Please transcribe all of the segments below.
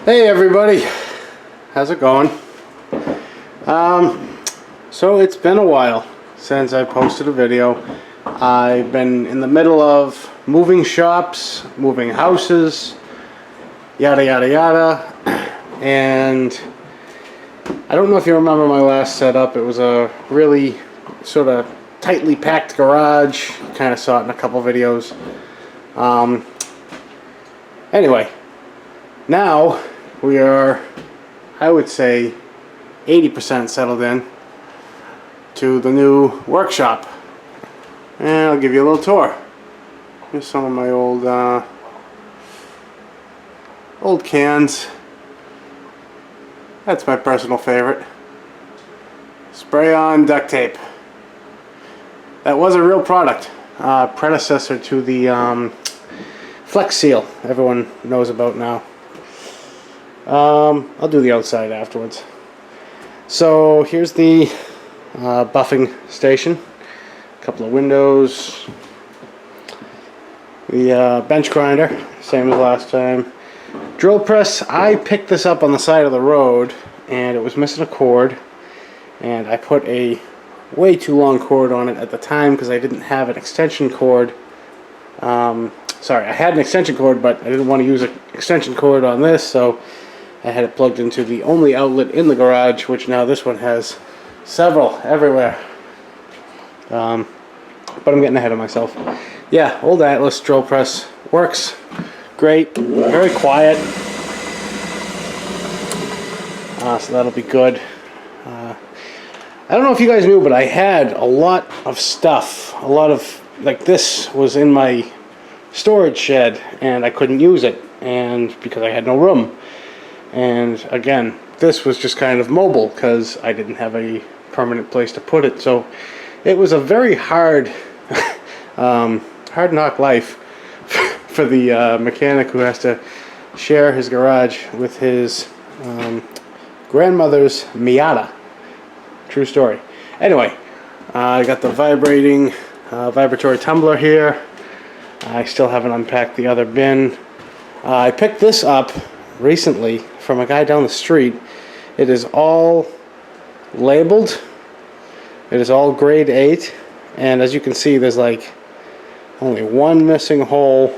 Hey everybody, how's it going? So it's been a while since I posted a video. I've been in the middle of moving shops, moving houses, yada yada yada, and I don't know if you remember my last setup. It was a really sort of tightly packed garage. You kind of saw it in a couple videos. Anyway, now we are, I would say, 80% settled in to the new workshop. And I'll give you a little tour. Here's some of my old cans. That's my personal favorite. Spray-on duct tape. That was a real product. Predecessor to the Flex Seal everyone knows about now. I'll do the outside afterwards. So here's the buffing station. A couple of windows. The bench grinder, same as last time. Drill press, I picked this up on the side of the road and it was missing a cord. And I put a way too long cord on it at the time because I didn't have an extension cord. Sorry, I had an extension cord, but I didn't want to use an extension cord on this, so I had it plugged into the only outlet in the garage, which now this one has several everywhere. But I'm getting ahead of myself. Yeah, old Atlas drill press works great, very quiet. So that'll be good. I don't know if you guys knew, but I had a lot of stuff. A lot of, like, this was in my storage shed and I couldn't use it, and because I had no room. And again, this was just kind of mobile because I didn't have a permanent place to put it. So it was a very hard hard knock life for the mechanic who has to share his garage with his grandmother's Miata. True story. Anyway, I got the vibratory tumbler here. I still haven't unpacked the other bin. I picked this up recently from a guy down the street. It is all labeled. It is all grade 8. And as you can see, there's like only one missing hole.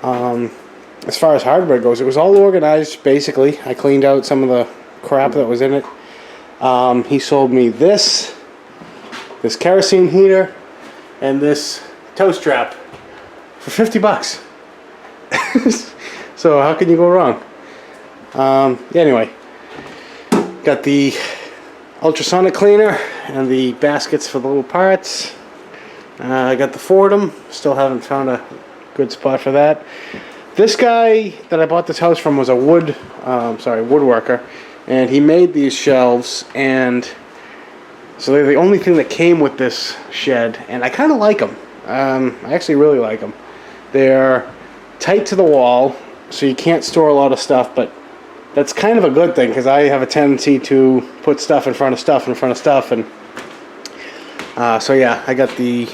As far as hardware goes, it was all organized basically. I cleaned out some of the crap that was in it. He sold me this kerosene heater and this toe strap for 50 bucks. So how can you go wrong? Anyway, got the ultrasonic cleaner and the baskets for the little parts. I got the Fordham. Still haven't found a good spot for that. This guy that I bought this house from was a woodworker, and he made these shelves, and so they're the only thing that came with this shed, and I kind of like them. I actually really like them. They're tight to the wall, so you can't store a lot of stuff, but that's kind of a good thing because I have a tendency to put stuff in front of stuff in front of stuff, and so yeah, I got the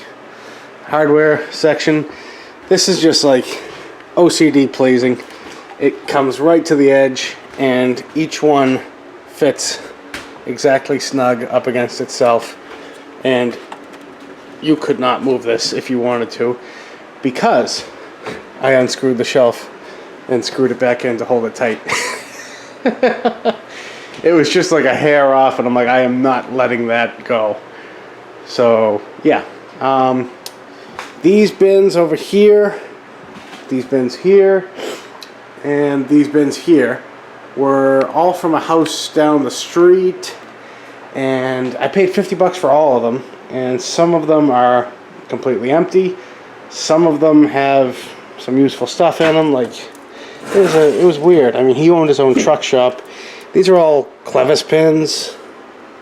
hardware section. This is just like OCD pleasing. It comes right to the edge, and each one fits exactly snug up against itself, and you could not move this if you wanted to, because I unscrewed the shelf and screwed it back in to hold it tight. It was just like a hair off, and I'm like, I am not letting that go. So yeah, these bins over here, these bins here, and these bins here were all from a house down the street, and I paid 50 bucks for all of them, and some of them are completely empty. Some of them have some useful stuff in them, like it was weird. I mean, he owned his own truck shop. These are all clevis pins,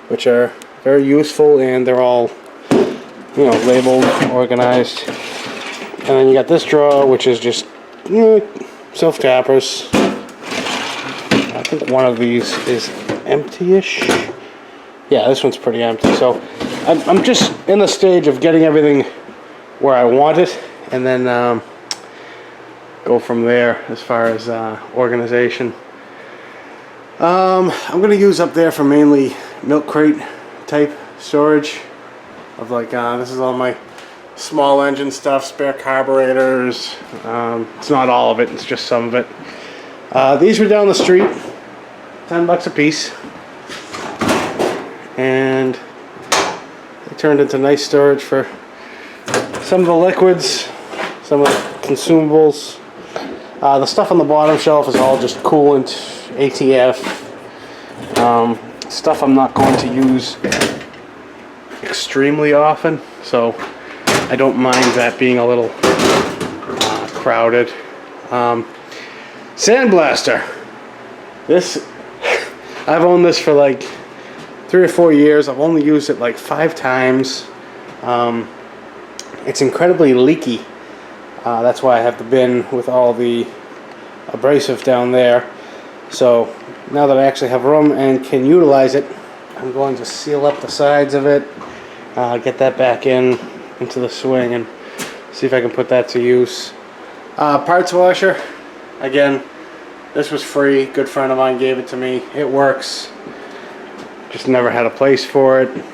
which are very useful, and they're all, you know, labeled, organized. And then you got this drawer, which is just self tappers. I think one of these is empty-ish. Yeah, this one's pretty empty. So I'm just in the stage of getting everything where I want it, and then go from there as far as organization. I'm going to use up there for mainly milk crate type storage of like this is all my small engine stuff, spare carburetors. It's not all of it, it's just some of it. These were down the street, $10 a piece, and they turned into nice storage for some of the liquids, some of the consumables. The stuff on the bottom shelf is all just coolant, ATF, stuff I'm not going to use extremely often, so I don't mind that being a little crowded. Sandblaster. This, I've owned this for like 3 or 4 years. I've only used it like 5 times. It's incredibly leaky. That's why I have the bin with all the abrasive down there. So now that I actually have room and can utilize it, I'm going to seal up the sides of it, get that back into the swing, and see if I can put that to use. Parts washer, again, this was free. Good friend of mine gave it to me. It works. Just never had a place for it.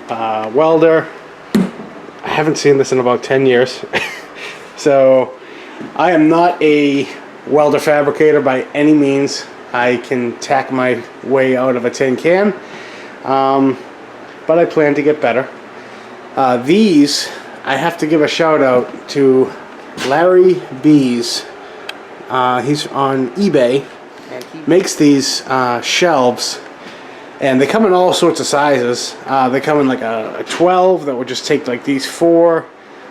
Welder. I haven't seen this in about 10 years. So I am not a welder fabricator by any means. I can tack my way out of a tin can, but I plan to get better. These, I have to give a shout out to Larry B's. He's on eBay, makes these shelves, and they come in all sorts of sizes. They come in like a 12 that would just take like these 4.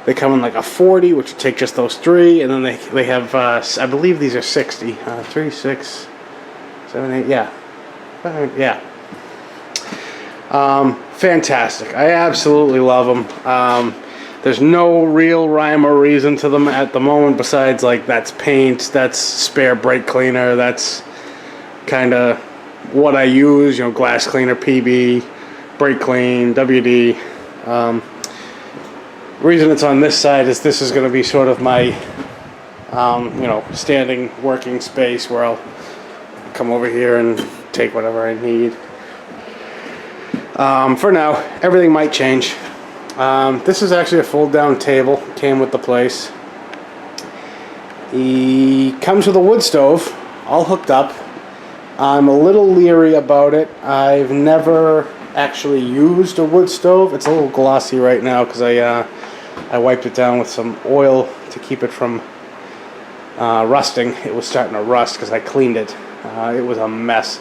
They come in like a 40, which would take just those 3, and then they have, I believe these are 60. 3, 6, 7, 8, yeah. Yeah. Fantastic. I absolutely love them. There's no real rhyme or reason to them at the moment besides like that's paint, that's spare brake cleaner, that's kind of what I use, you know, glass cleaner, PB, brake clean, WD. Reason it's on this side is this is going to be sort of my, you know, standing working space where I'll come over here and take whatever I need. For now, everything might change. This is actually a fold-down table. Came with the place. He comes with a wood stove, all hooked up. I'm a little leery about it. I've never actually used a wood stove. It's a little glossy right now because I wiped it down with some oil to keep it from rusting. It was starting to rust because I cleaned it. It was a mess.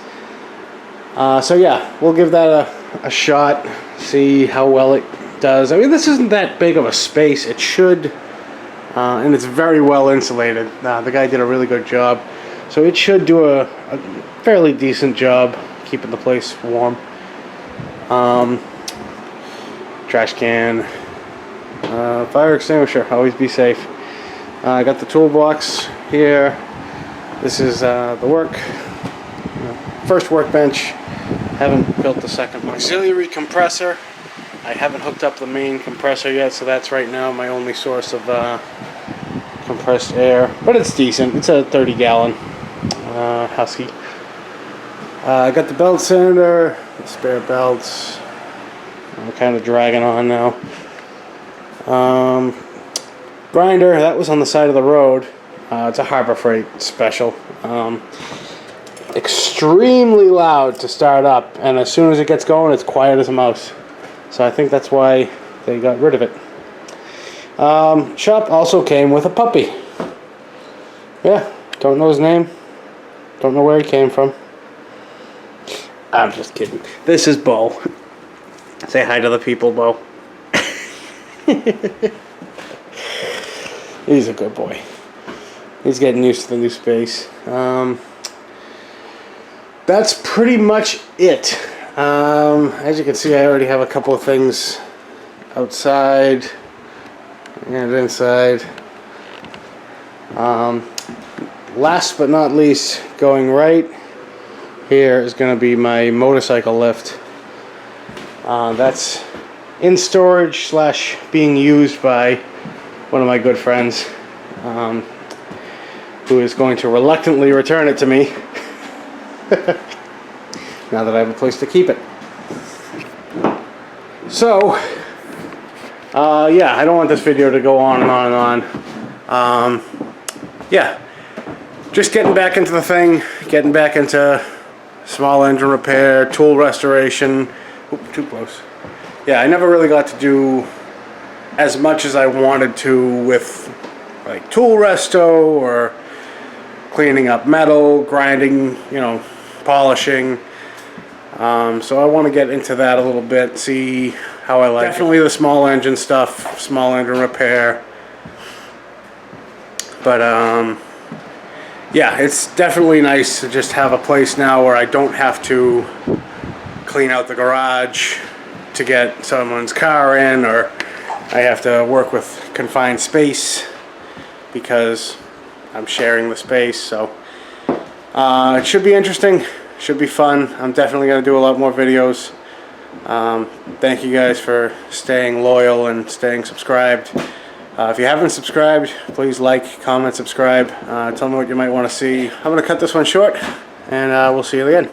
So yeah, we'll give that a shot, see how well it does. I mean, this isn't that big of a space. It should, and it's very well insulated. The guy did a really good job. So it should do a fairly decent job keeping the place warm. Trash can, fire extinguisher, always be safe. I got the toolbox here. This is the first workbench. Haven't built the second one. Auxiliary compressor. I haven't hooked up the main compressor yet, so that's right now my only source of compressed air. But it's decent. It's a 30-gallon Husky. I got the belt sander, the spare belts. I'm kind of dragging on now. Grinder, that was on the side of the road. It's a Harbor Freight special. Extremely loud to start up, and as soon as it gets going, it's quiet as a mouse. So I think that's why they got rid of it. Shop also came with a puppy. Yeah, don't know his name. Don't know where he came from. I'm just kidding. This is Bo. Say hi to the people, Bo. He's a good boy. He's getting used to the new space. That's pretty much it. As you can see, I already have a couple of things outside and inside. Last but not least, going right here is going to be my motorcycle lift. That's in storage / being used by one of my good friends. who is going to reluctantly return it to me now that I have a place to keep it. So, yeah, I don't want this video to go on and on and on. Yeah, just getting back into the thing, getting back into small engine repair, tool restoration. Oop, too close. Yeah, I never really got to do as much as I wanted to with like tool resto or cleaning up metal, grinding, you know, polishing. So I want to get into that a little bit, see how I like definitely the small engine stuff, small engine repair. But yeah, it's definitely nice to just have a place now where I don't have to clean out the garage to get someone's car in, or I have to work with confined space because I'm sharing the space. So it should be interesting, should be fun. I'm definitely going to do a lot more videos. Thank you guys for staying loyal and staying subscribed. If you haven't subscribed, please like, comment, subscribe. Tell me what you might want to see. I'm going to cut this one short, and we'll see you again.